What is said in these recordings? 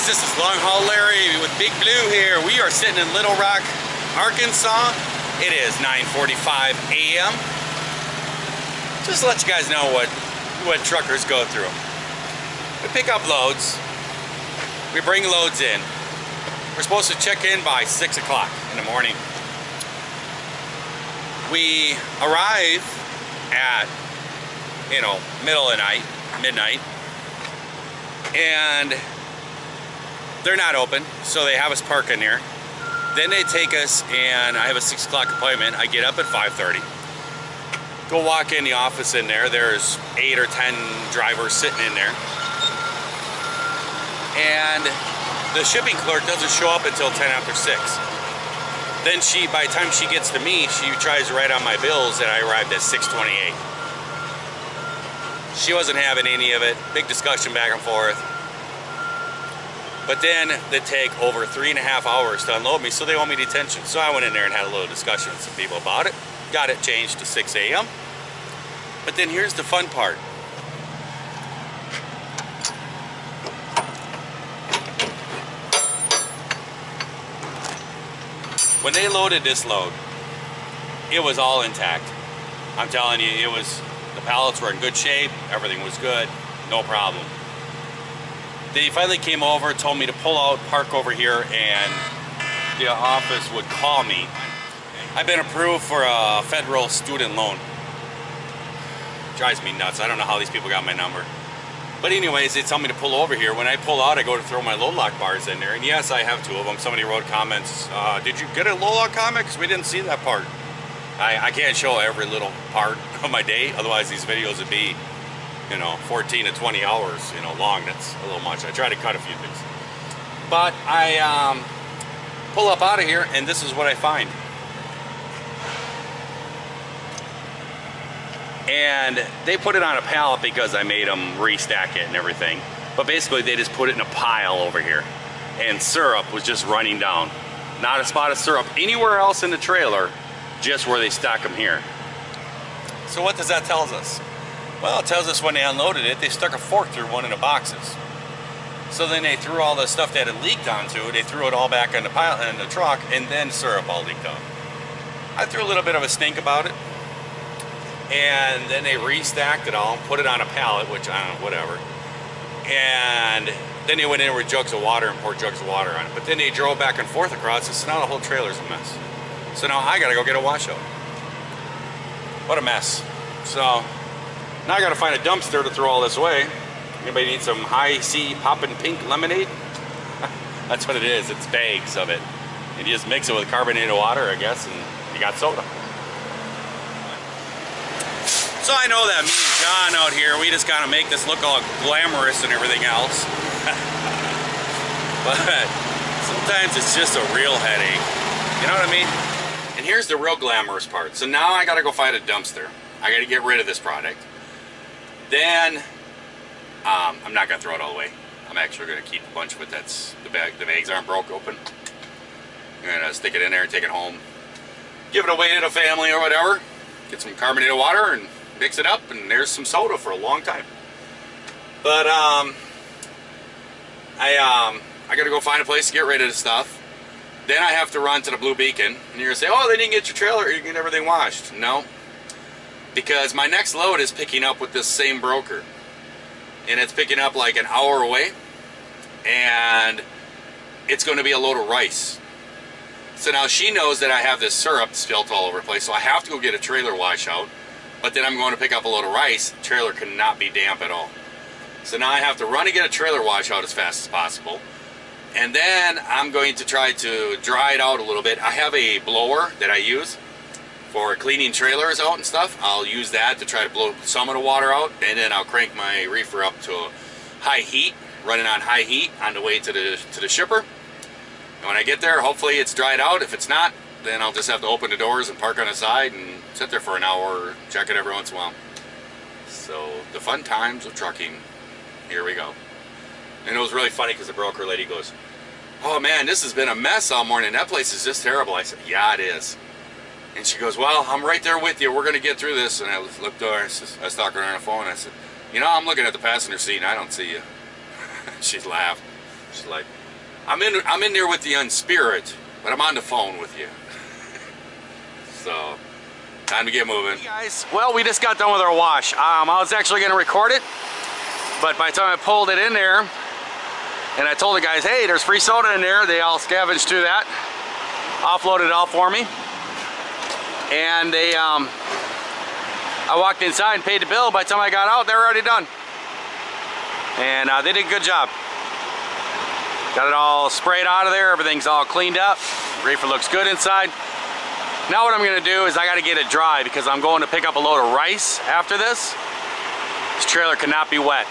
guys, this is Long Haul Larry with Big Blue here. We are sitting in Little Rock, Arkansas. It is 9:45 a.m. Just to let you guys know what truckers go through. We pick up loads. We bring loads in. We're supposed to check in by 6 o'clock in the morning. We arrive at, middle of the night, midnight, and they're not open, so they have us park in here. Then they take us, and I have a 6 o'clock appointment. I get up at 5:30. Go walk in the office in there. There's 8 or 10 drivers sitting in there. And the shipping clerk doesn't show up until 10 after 6. Then by the time she gets to me, she tries to write on my bills that I arrived at 6:28. She wasn't having any of it. Big discussion back and forth. But then they take over 3.5 hours to unload me, so they owe me detention. So I went in there and had a little discussion with some people about it. Got it changed to 6 a.m. But then here's the fun part. When they loaded this load, it was all intact. I'm telling you, the pallets were in good shape, everything was good, no problem. They finally came over, told me to pull out, park over here, and the office would call me. I've been approved for a federal student loan. Drives me nuts. I don't know how these people got my number. But anyways, they tell me to pull over here. When I pull out, I go to throw my load lock bars in there. And yes, I have 2 of them. Somebody wrote comments, did you get a load lock comment? Because we didn't see that part. I can't show every little part of my day. Otherwise, these videos would be 14 to 20 hours, long. That's a little much. I try to cut a few things. But I pull up out of here, and this is what I find. And they put it on a pallet because I made them restack it and everything. But basically, they just put it in a pile over here. And syrup was just running down. Not a spot of syrup anywhere else in the trailer, just where they stack them here. So what does that tell us? Well, it tells us when they unloaded it, they stuck a fork through one of the boxes. So then they threw all the stuff that had leaked onto it, they threw it all back in the truck, and then syrup all leaked out. I threw a little bit of a stink about it. And then they restacked it all, put it on a pallet, which I don't know, whatever. And then they went in with jugs of water and poured jugs of water on it. But then they drove back and forth across it, so now the whole trailer's a mess. So now I gotta go get a washout. What a mess. So now I gotta find a dumpster to throw all this away. Anybody need some high C poppin' pink lemonade? That's what it is, it's bags of it. And you just mix it with carbonated water, I guess, and you got soda. So I know that me and John out here, we just gotta make this look all glamorous and everything else. But sometimes it's just a real headache. You know what I mean? And here's the real glamorous part. So now I gotta go find a dumpster. I gotta get rid of this product. Then, I'm not gonna throw it all away. I'm actually gonna keep a bunch of it. The bags aren't broke open. I'm gonna stick it in there and take it home. Give it away to the family or whatever. Get some carbonated water and mix it up, and there's some soda for a long time. But I gotta go find a place to get rid of the stuff. Then I have to run to the Blue Beacon, and you're gonna say, oh, they didn't get your trailer, you get everything washed. No, because my next load is picking up with this same broker, and it's picking up like an hour away, and it's going to be a load of rice. So now she knows that I have this syrup spilt all over the place, so I have to go get a trailer washout. But then I'm going to pick up a load of rice. The trailer cannot be damp at all. So now I have to run and get a trailer washout as fast as possible. And then I'm going to try to dry it out a little bit. I have a blower that I use for cleaning trailers out and stuff. I'll use that to try to blow some of the water out. And then I'll crank my reefer up to high heat, running on high heat on the way to the shipper. And when I get there, hopefully it's dried out. If it's not, then I'll just have to open the doors and park on the side and sit there for an hour or check it every once in a while. So the fun times of trucking, here we go. And it was really funny because the broker lady goes, oh man, this has been a mess all morning. That place is just terrible. I said, yeah, it is. And she goes, well, I'm right there with you. We're going to get through this. And I looked over, I was talking to her on the phone. I said, you know, I'm looking at the passenger seat and I don't see you. She laughed. She's like, I'm in there with the Unspirit, but I'm on the phone with you. So, time to get moving. Hey guys, well, we just got done with our wash. I was actually going to record it, but by the time I pulled it in there, and I told the guys, hey, there's free soda in there, they all scavenged through that, offloaded it all for me, and they, I walked inside and paid the bill. By the time I got out, they were already done. And they did a good job. Got it all sprayed out of there. Everything's all cleaned up. Reefer looks good inside. Now what I'm going to do is I got to get it dry because I'm going to pick up a load of rice after this. This trailer cannot be wet.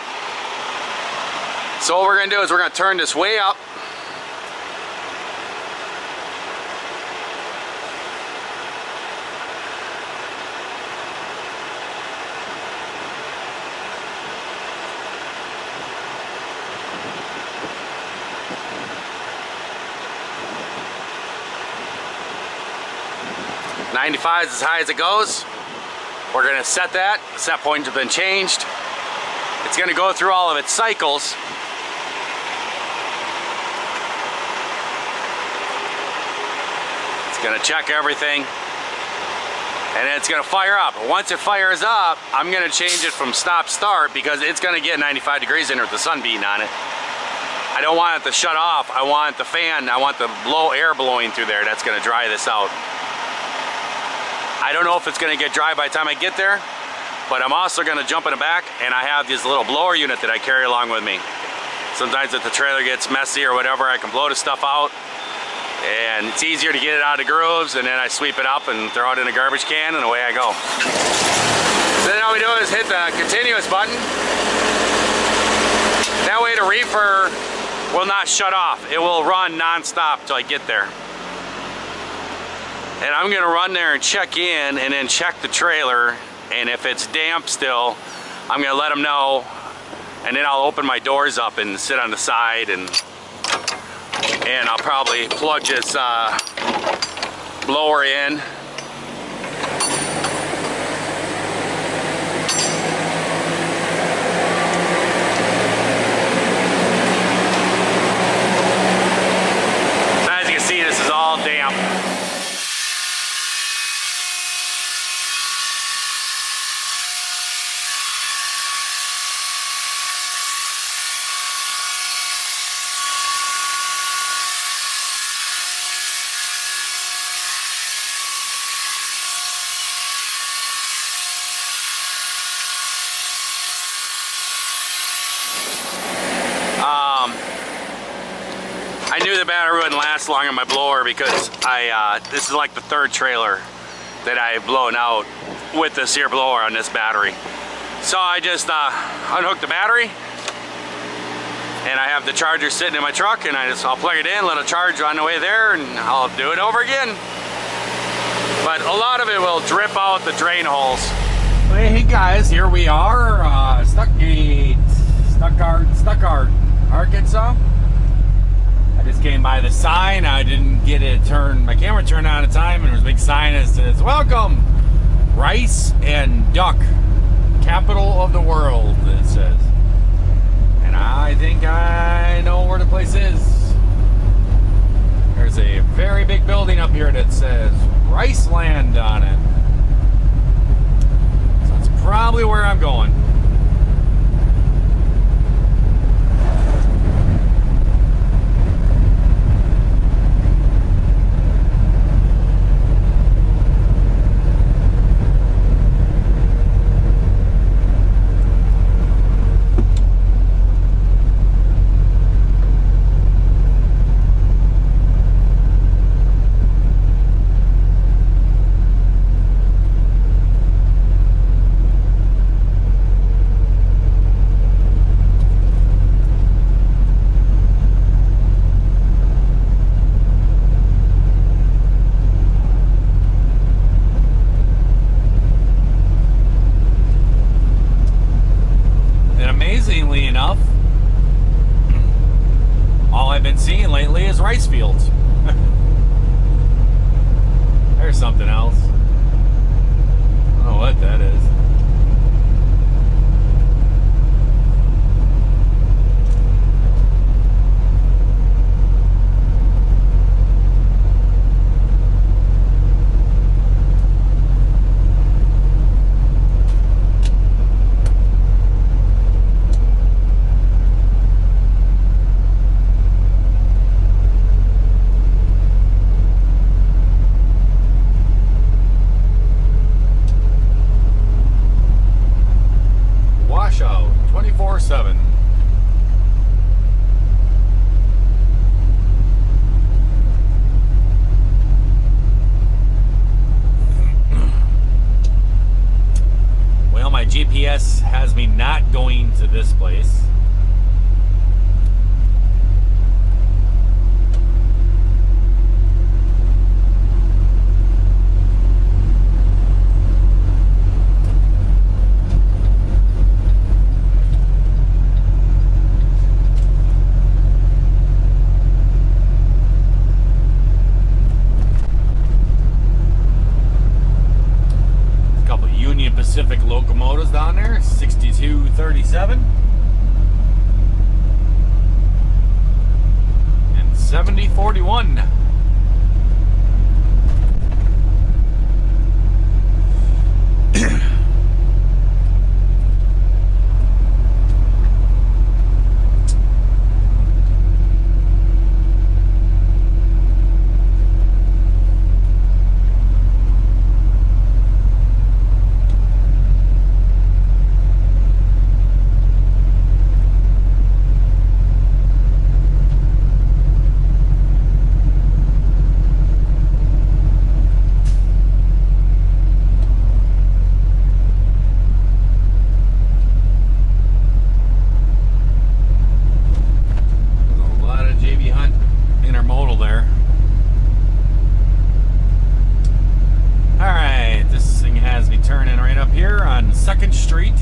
So what we're going to do is we're going to turn this way up. '95 is as high as it goes. We're going to set that. Set point has been changed. It's going to go through all of its cycles. It's going to check everything. And then it's going to fire up. Once it fires up, I'm going to change it from stop-start because it's going to get 95 degrees in there with the sun beating on it. I don't want it to shut off. I want the fan, I want the air blowing through there. That's going to dry this out. I don't know if it's going to get dry by the time I get there, but I'm also going to jump in the back, and I have this little blower unit that I carry along with me. Sometimes if the trailer gets messy or whatever, I can blow the stuff out, and it's easier to get it out of the grooves, and then I sweep it up and throw it in a garbage can, and away I go. So then all we do is hit the continuous button. That way the reefer will not shut off. It will run non-stop till I get there. And I'm gonna run there and check in and then check the trailer, and if it's damp still, I'm gonna let them know, and then I'll open my doors up and sit on the side, and I'll probably plug this blower in. So as you can see, this is all damp. I knew the battery wouldn't last long on my blower because this is like the third trailer that I've blown out with this here blower on this battery. So I just unhooked the battery, and I have the charger sitting in my truck, and I'll plug it in, let it charge on the way there, and I'll do it over again. But a lot of it will drip out the drain holes. Hey guys, here we are, Stuttgart, Arkansas. I just came by the sign. I didn't get it turned, my camera turned on at time, and there's a big sign that says, "Welcome, Rice and Duck, capital of the world," it says. And I think I know where the place is. There's a very big building up here that says Riceland on it. So it's probably where I'm going. Amazingly enough, all I've been seeing lately is rice fields. There's something else. I don't know what that is. going to this place. Pacific locomotives down there, 6237 and 7041. Street.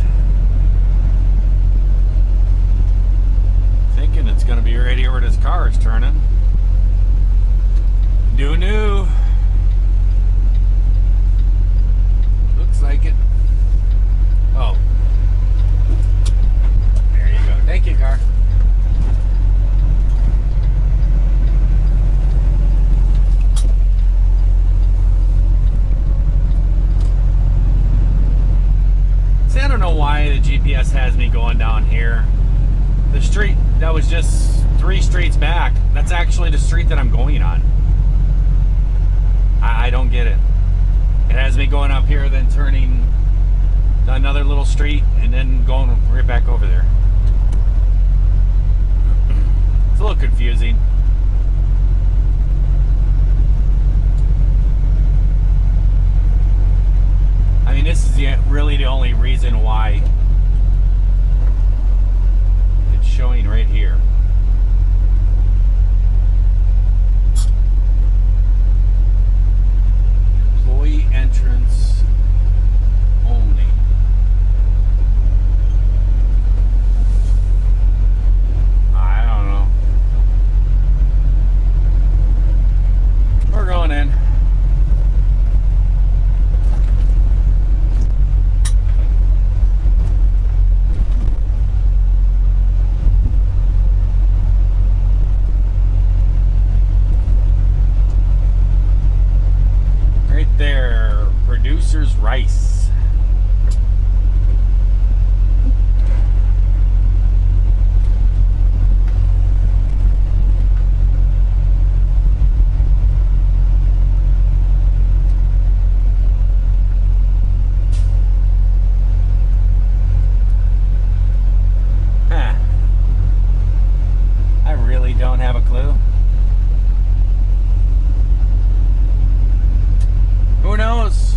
Thinking it's going to be right here where this car is turning. New. Looks like it. Oh. There you go. Thank you, car. I don't know why the GPS has me going down here. The street that was just 3 streets back, that's actually the street that I'm going on. I don't get it. It has me going up here, then turning to another little street, and then going right back over there. It's a little confusing. I mean, this is really the only reason why it's showing right here. Employee entrance only. I don't know. We're going in. There, Producer's Rice. Huh. I really don't have a clue. Who knows?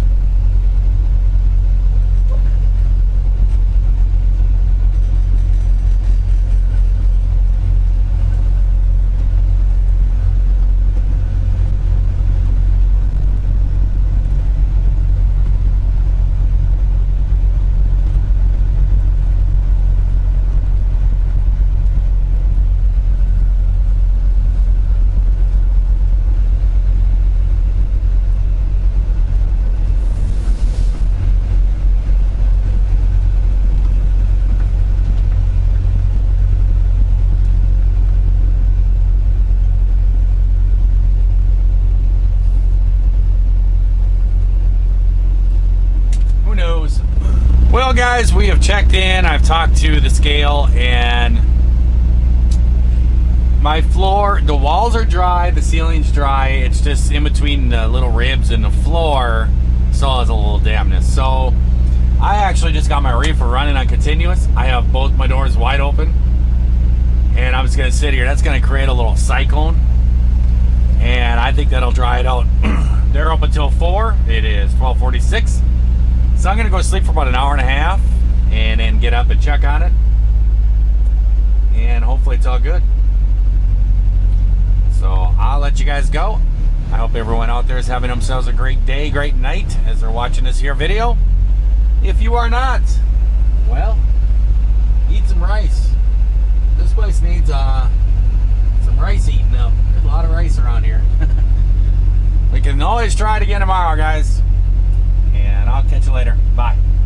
Well, guys, we have checked in. I've talked to the scale, and my floor, the walls are dry, the ceiling's dry. It's just in between the little ribs and the floor still has a little dampness. So I actually just got my reefer running on continuous. I have both my doors wide open, and I'm just gonna sit here. That's gonna create a little cyclone, and I think that'll dry it out. They're up until 4. It is 12:46. So I'm gonna go to sleep for about an hour and a half, and then get up and check on it. And hopefully it's all good. So I'll let you guys go. I hope everyone out there is having themselves a great day, great night as they're watching this here video. If you are not, well, eat some rice. This place needs some rice eating up. There's a lot of rice around here. We can always try it again tomorrow, guys. And I'll catch you later. Bye.